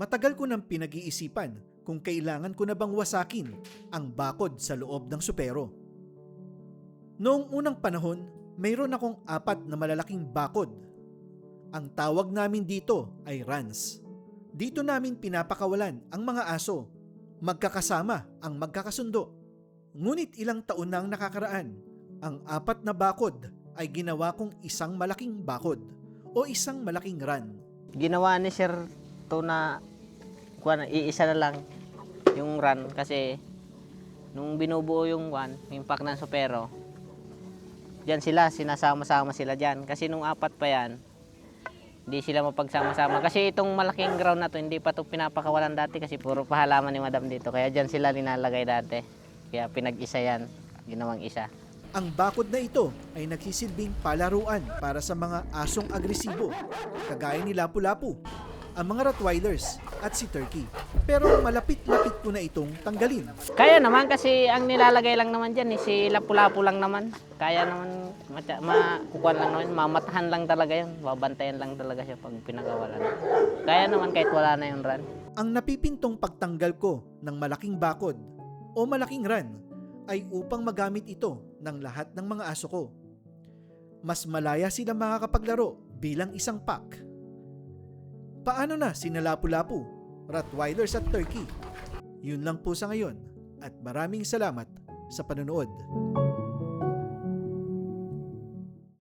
Matagal ko nang pinag-iisipan kung kailangan ko na bang wasakin ang bakod sa loob ng supero. Noong unang panahon, mayroon akong 4 na malalaking bakod. Ang tawag namin dito ay runs. Dito namin pinapakawalan ang mga aso. Magkakasama ang magkakasundo. Ngunit ilang taon na ang nakakaraan, ang 4 na bakod ay ginawa kong isang malaking bakod o isang malaking run. Ginawa ni Sir to na iisa na lang yung run kasi nung binubuo yung yung pack ng supero, diyan sila, sinasama-sama sila diyan. Kasi nung 4 pa yan, hindi sila mapagsama-sama. Kasi itong malaking ground na to, hindi pa to pinapakawalan dati kasi puro pahalaman ni Madam dito. Kaya diyan sila nilalagay dati. Kaya pinag-isa yan, ginawang isa. Ang bakod na ito ay nagsisilbing palaruan para sa mga asong agresibo, kagaya ni Lapu-Lapu, ang mga Rottweilers at si Turkey. Pero malapit-lapit ko na itong tanggalin. Kaya naman kasi ang nilalagay lang naman dyan, si Lapu-Lapu lang naman. Kaya naman, makukuha lang naman, mamatahan lang talaga yun. Babantayan lang talaga siya pag pinagawalan. Kaya naman kahit wala na yung run. Ang napipintong pagtanggal ko ng malaking bakod o malaking run ay upang magamit ito ng lahat ng mga aso ko. Mas malaya sila makakapaglaro bilang isang pack. Paano na sina Lapu-Lapu, Rottweilers at Turkey? Yun lang po sa ngayon at maraming salamat sa panonood.